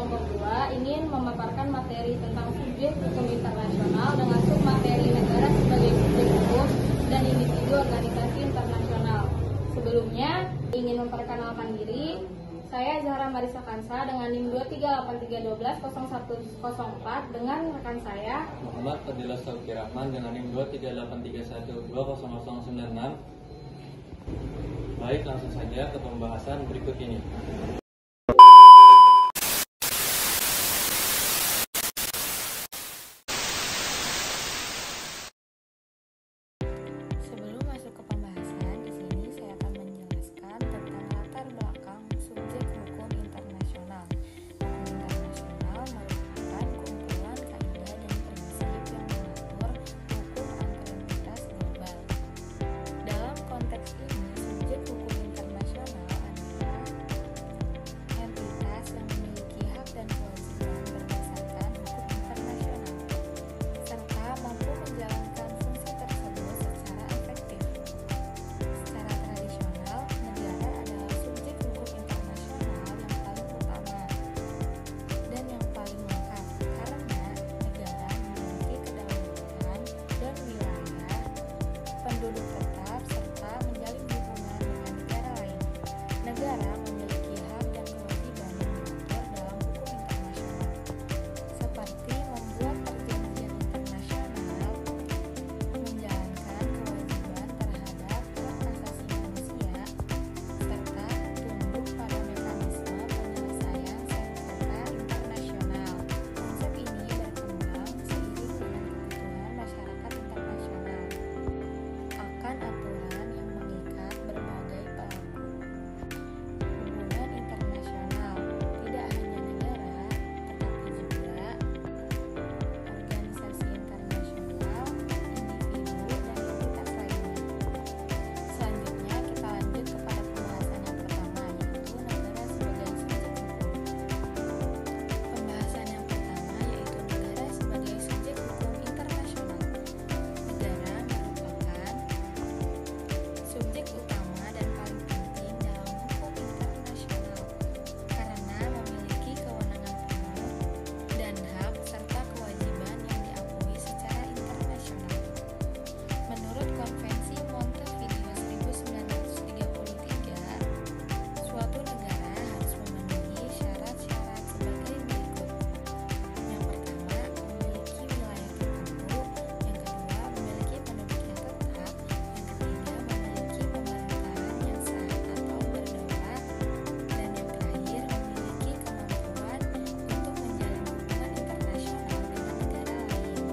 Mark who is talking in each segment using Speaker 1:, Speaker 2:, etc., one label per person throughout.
Speaker 1: kelompok 2 ingin memaparkan materi tentang subjek hukum internasional dengan submateri negara sebagai subjek hukum dan individu organisasi internasional. Sebelumnya, ingin memperkenalkan diri. Saya Zahra Marisa Kansa dengan NIM 238312104 dengan rekan saya
Speaker 2: Muhammad Fadilah Sauki Rahman dengan NIM 23831200096. Baik, langsung saja ke pembahasan berikut ini.
Speaker 3: Sebelum masuk ke pembahasan, di sini saya akan menjelaskan tentang latar belakang subjek hukum internasional. Hukum internasional merupakan kumpulan kaidah dan prinsip yang mengatur hukum antar entitas global. Dalam konteks ini, subjek hukum internasional adalah entitas yang memiliki hak dan kewajiban berdasarkan hukum internasional, serta mampu menjalankan fungsi tersebut secara efektif. Secara tradisional, negara adalah subjek hukum internasional yang paling utama dan yang paling lengkap karena negara memiliki kedaulatan dan wilayah, penduduk tetap, serta menjalin hubungan dengan negara lain. Negara memiliki hak dan kewajiban yang diatur dalam hukum internasional, seperti membuat perjanjian internasional, menjalankan kewajiban terhadap hak asasi manusia, serta tunduk pada mekanisme penyelesaian sengketa internasional. Konsep ini berkembang seiring dengan kebutuhan masyarakat internasional akan aturan yang mengikat berbagai pelaku hubungan internasional, tidak hanya negara, tetapi juga organisasi internasional, individu, dan entitas lainnya. Selanjutnya, kita lanjut kepada pembahasan yang pertama, yaitu negara sebagai subjek hukum. Pembahasan yang pertama yaitu negara sebagai subjek hukum internasional. Negara merupakan subjek utama dan paling penting dalam hukum internasional karena memiliki kewenangan penuh dan hak serta kewajiban yang diakui secara internasional. Menurut Konvensi Montevideo 1933, suatu negara harus memenuhi syarat-syarat sebagai berikut. Yang pertama, memiliki wilayah tertentu. Yang kedua, memiliki penduduk yang tetap. Yang ketiga, memiliki pemerintahan yang sah atau berdaulat. Dan yang terakhir, memiliki kemampuan untuk menjalin hubungan internasional dengan negara lain.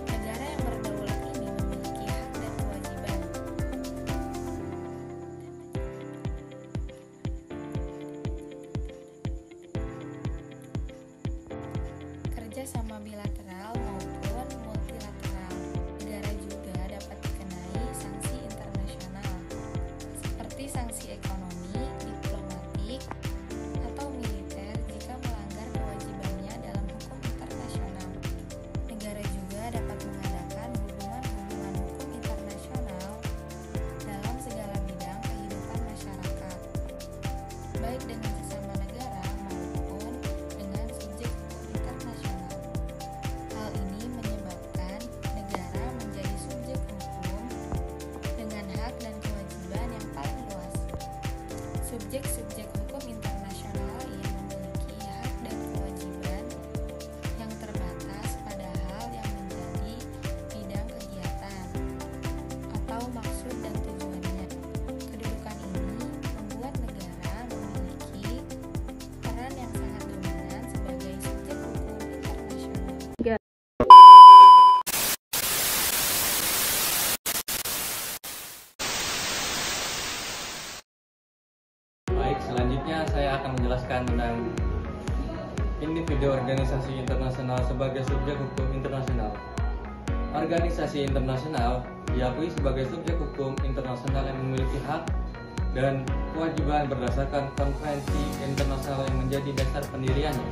Speaker 3: Negara yang berdaulat ini memiliki hak dan kewajiban. Kerjasama bilateral maupun multilateral. Negara juga dapat dikenai sanksi internasional, seperti sanksi ekonomi, diplomatik, atau militer jika melanggar kewajibannya dalam hukum internasional. Negara juga dapat mengadakan hubungan-hubungan hukum internasional dalam segala bidang kehidupan masyarakat, baik dengan sesama negara maupun dengan subjek hukum internasional. Hal ini menyebabkan negara menjadi subjek hukum dengan hak dan kewajiban yang paling luas. Subjek-subjek hukum internasional lain memiliki hak dan kewajiban yang terbatas pada hal yang menjadi bidang kegiatan atau maksud dan tujuannya. Kedudukan ini membuat negara memiliki peran yang sangat dominan sebagai subjek hukum internasional.
Speaker 2: Baik, selanjutnya saya akan menjelaskan tentang individu organisasi internasional sebagai subjek hukum internasional. Organisasi internasional diakui sebagai subjek hukum internasional yang memiliki hak dan kewajiban berdasarkan konvensi internasional yang menjadi dasar pendiriannya.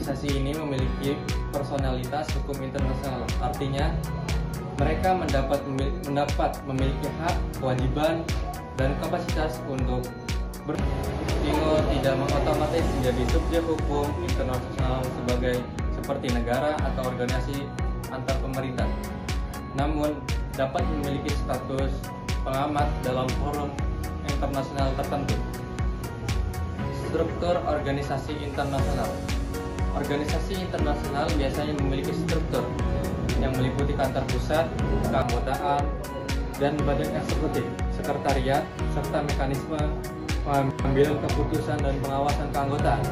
Speaker 2: Organisasi ini memiliki personalitas hukum internasional, artinya mereka mendapat memiliki hak, kewajiban, dan kapasitas untuk Ingo tidak mengotomatis menjadi subjek hukum internasional seperti negara atau organisasi antar pemerintah, namun dapat memiliki status pengamat dalam forum internasional tertentu. Struktur organisasi internasional. Organisasi internasional biasanya memiliki struktur yang meliputi kantor pusat, keanggotaan, dan badan eksekutif, sekretariat, serta mekanisme pengambilan keputusan dan pengawasan keanggotaan.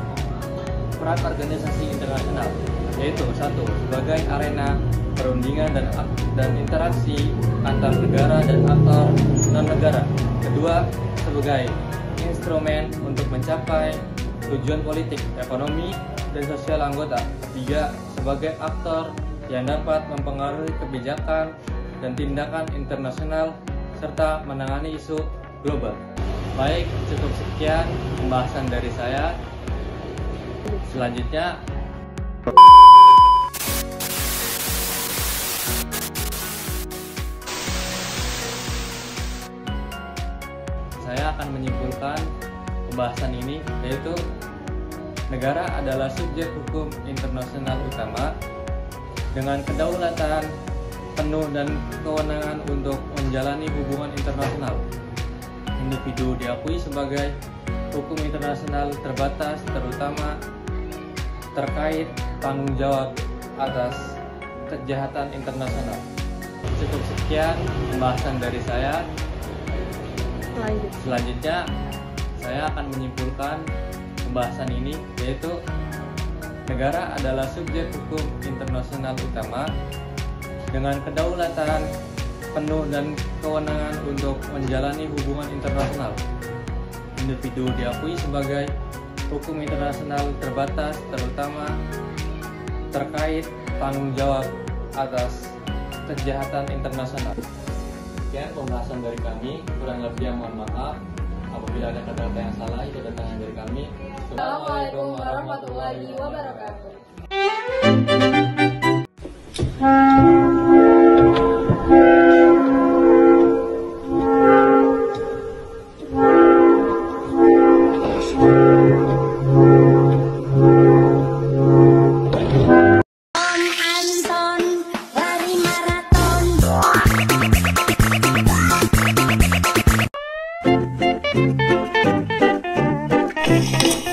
Speaker 2: Peran organisasi internasional yaitu 1. Sebagai arena perundingan dan interaksi antar negara dan aktor non-negara. 2. Sebagai instrumen untuk mencapai tujuan politik, ekonomi, dan sosial anggota. 3. Sebagai aktor yang dapat mempengaruhi kebijakan dan tindakan internasional serta menangani isu global. Baik, cukup sekian pembahasan dari saya. Selanjutnya saya akan menyimpulkan pembahasan ini, yaitu negara adalah subjek hukum internasional utama dengan kedaulatan penuh dan kewenangan untuk menjalani hubungan internasional. Individu diakui sebagai hukum internasional terbatas, terutama terkait tanggung jawab atas kejahatan internasional. Cukup sekian pembahasan dari saya. Selanjutnya saya akan menyimpulkan pembahasan ini, yaitu negara adalah subjek hukum internasional utama dengan kedaulatan penuh dan kewenangan untuk menjalani hubungan internasional. Individu diakui sebagai hukum internasional terbatas, terutama terkait tanggung jawab atas kejahatan internasional. Sekian pembahasan dari kami, kurang lebih mohon maaf apabila ada kata-kata yang salah, itu datangnya dari kami.
Speaker 1: Assalamualaikum warahmatullahi wabarakatuh.
Speaker 4: Maraton